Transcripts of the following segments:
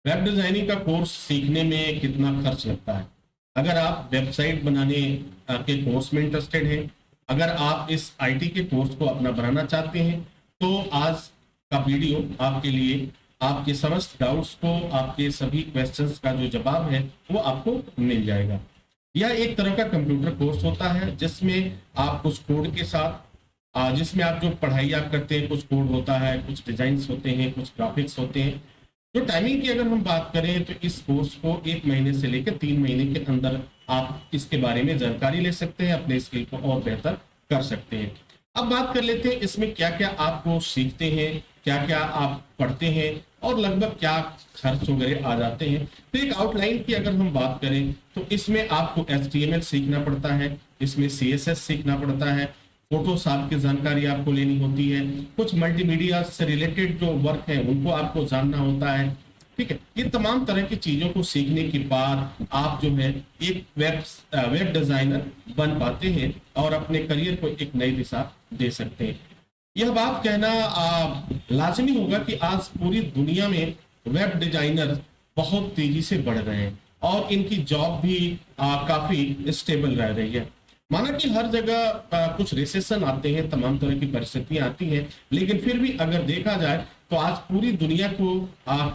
Web designing का course सीखने में कितना खर्च लगता है? अगर आप वेबसाइट बनाने के कोर्स में इंटरेस्टेड हैं, अगर आप इस आईटी के कोर्स को अपना बनाना चाहते हैं, तो आज का वीडियो आपके लिए आपके समस्त डाउट्स को, आपके सभी क्वेश्चंस का जो जवाब है वो आपको मिल जाएगा। यह एक तरह का कंप्यूटर कोर्स होता है जिसमें आप कुछ कोड के साथ जिसमें आप जो पढ़ाई आप करते हैं, कुछ कोड होता है, कुछ डिजाइन्स होते हैं, कुछ ग्राफिक्स होते हैं। तो टाइमिंग की अगर हम बात करें तो इस कोर्स को 1 महीने से लेकर 3 महीने के अंदर आप इसके बारे में जानकारी ले सकते हैं, अपने स्किल को और बेहतर कर सकते हैं। अब बात कर लेते हैं इसमें क्या क्या आपको सीखते हैं, क्या क्या आप पढ़ते हैं और लगभग क्या खर्च वगैरह आ जाते हैं। तो एक आउटलाइन की अगर हम बात करें तो इसमें आपको HTML सीखना पड़ता है, इसमें CSS सीखना पड़ता है, फोटोशॉप की जानकारी आपको लेनी होती है, कुछ मल्टीमीडिया से रिलेटेड जो वर्क है उनको आपको जानना होता है। ठीक है, ये तमाम तरह की चीजों को सीखने के बाद आप जो है एक वेब डिजाइनर बन पाते हैं और अपने करियर को एक नई दिशा दे सकते हैं। यह बात कहना लाजमी होगा कि आज पूरी दुनिया में वेब डिजाइनर बहुत तेजी से बढ़ रहे हैं और इनकी जॉब भी काफी स्टेबल रह रही है। माना कि हर जगह कुछ रिसेशन आते हैं, तमाम तरह की परिस्थितियां आती हैं, लेकिन फिर भी अगर देखा जाए तो आज पूरी दुनिया को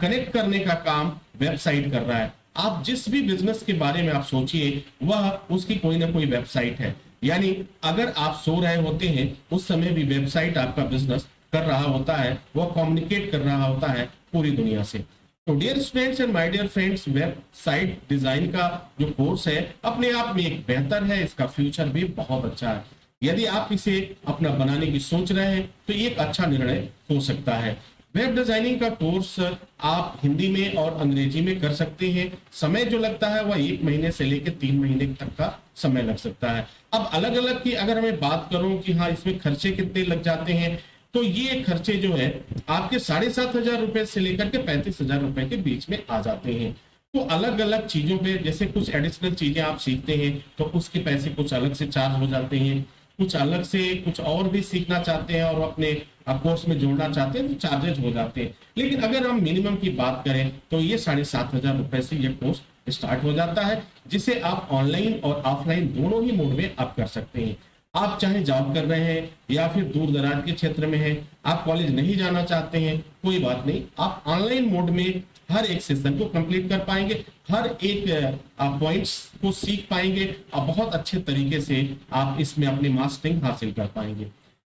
कनेक्ट करने का काम वेबसाइट कर रहा है। आप जिस भी बिजनेस के बारे में आप सोचिए वह उसकी कोई ना कोई वेबसाइट है। यानी अगर आप सो रहे होते हैं उस समय भी वेबसाइट आपका बिजनेस कर रहा होता है, वह कम्युनिकेट कर रहा होता है पूरी दुनिया से। तो dear students and my dear friends, website design का जो कोर्स है अपने आप में एक बेहतर है, इसका फ्यूचर भी बहुत अच्छा है। यदि आप इसे अपना बनाने की सोच रहे हैं तो ये एक अच्छा निर्णय हो सकता है। वेब डिजाइनिंग का कोर्स आप हिंदी में और अंग्रेजी में कर सकते हैं। समय जो लगता है वह 1 महीने से लेकर 3 महीने तक का समय लग सकता है। अब अलग अलग की अगर मैं बात करूं कि हाँ इसमें खर्चे कितने लग जाते हैं, तो ये खर्चे जो है आपके 7,500 रुपए से लेकर के 35,000 रुपए के बीच में आ जाते हैं। तो अलग अलग चीजों पे जैसे कुछ एडिशनल चीजें आप सीखते हैं तो उसके पैसे कुछ अलग से चार्ज हो जाते हैं, कुछ अलग से कुछ और भी सीखना चाहते हैं और अपने कोर्स में जोड़ना चाहते हैं तो चार्जेज हो जाते हैं। लेकिन अगर हम मिनिमम की बात करें तो ये 7,500 रुपए से ये कोर्स स्टार्ट हो जाता है, जिसे आप ऑनलाइन और ऑफलाइन दोनों ही मोड में आप कर सकते हैं। आप चाहे जॉब कर रहे हैं या फिर दूर दराज के क्षेत्र में हैं, आप कॉलेज नहीं जाना चाहते हैं, कोई बात नहीं, आप ऑनलाइन मोड में हर एक सेशन को कंप्लीट कर पाएंगे, हर एक पॉइंट्स को सीख पाएंगे और बहुत अच्छे तरीके से आप इसमें अपनी मास्टरिंग हासिल कर पाएंगे।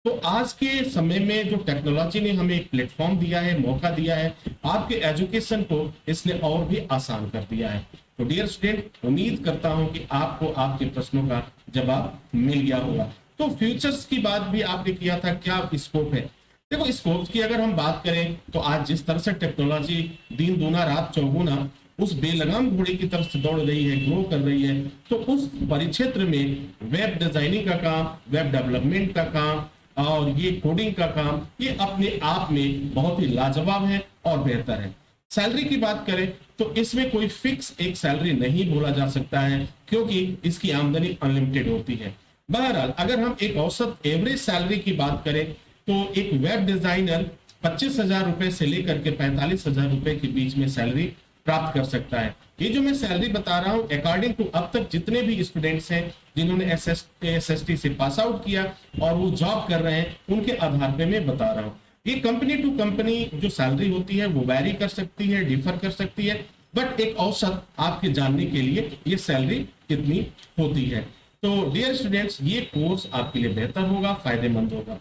तो आज के समय में जो टेक्नोलॉजी ने हमें एक प्लेटफॉर्म दिया है, मौका दिया है, आपके एजुकेशन को इसने और भी आसान कर दिया है। तो डियर स्टूडेंट, उम्मीद करता हूं कि आपको आपके प्रश्नों का जवाब मिल गया होगा। तो फ्यूचर्स की बात भी आपने किया था, क्या स्कोप है? देखो, स्कोप की अगर हम बात करें तो आज जिस तरह से टेक्नोलॉजी दिन दूना रात चौगुना उस बेलगाम घोड़े की तरफ से दौड़ रही है, ग्रो कर रही है, तो उस परिक्षेत्र में वेब डिजाइनिंग का काम, वेब डेवलपमेंट का काम और ये कोडिंग का काम, ये अपने आप में बहुत ही लाजवाब है और बेहतर है। सैलरी की बात करें तो इसमें कोई फिक्स एक सैलरी नहीं बोला जा सकता है, क्योंकि इसकी आमदनी अनलिमिटेड होती है। बहरहाल अगर हम एक औसत एवरेज सैलरी की बात करें तो एक वेब डिजाइनर 25,000 रुपए से लेकर के 45,000 रुपए के बीच में सैलरी प्राप्त कर सकता है। ये जो मैं सैलरी बता रहा हूं अकॉर्डिंग टू अब तक जितने भी स्टूडेंट्स हैं जिन्होंने SST से पास आउट किया और वो जॉब कर रहे हैं, उनके आधार पे मैं बता रहा हूँ। ये कंपनी टू कंपनी जो सैलरी होती है वो वैरी कर सकती है, डिफर कर सकती है, बट एक औसत आपके जानने के लिए ये सैलरी कितनी होती है। तो डियर स्टूडेंट्स, ये कोर्स आपके लिए बेहतर होगा, फायदेमंद होगा।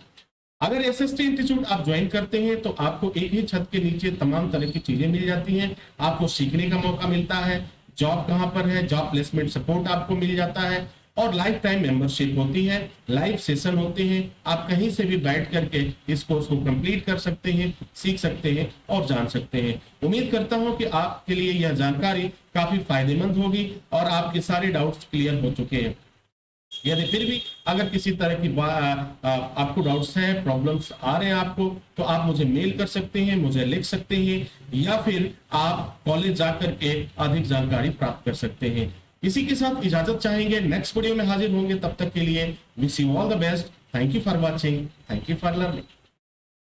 अगर SST इंस्टीट्यूट आप ज्वाइन करते हैं तो आपको एक ही छत के नीचे तमाम तरह की चीजें मिल जाती हैं, आपको सीखने का मौका मिलता है, जॉब कहां पर है, जॉब प्लेसमेंट सपोर्ट आपको मिल जाता है और लाइफ टाइम मेंबरशिप होती है, लाइव सेशन होते हैं, आप कहीं से भी बैठ करके इस कोर्स को कंप्लीट कर सकते हैं, सीख सकते हैं और जान सकते हैं। उम्मीद करता हूं कि आपके लिए यह जानकारी काफी फायदेमंद होगी और आपके सारे डाउट्स क्लियर हो चुके हैं। यदि फिर भी अगर किसी तरह की आपको डाउट्स हैं, प्रॉब्लम्स आ रहे हैं आपको, तो आप मुझे मेल कर सकते हैं, मुझे लिख सकते हैं या फिर आप कॉलेज जाकर के अधिक जानकारी प्राप्त कर सकते हैं। इसी के साथ इजाजत चाहेंगे, नेक्स्ट वीडियो में हाजिर होंगे, तब तक के लिए wish you all the best. Thank you for watching, thank you for learning.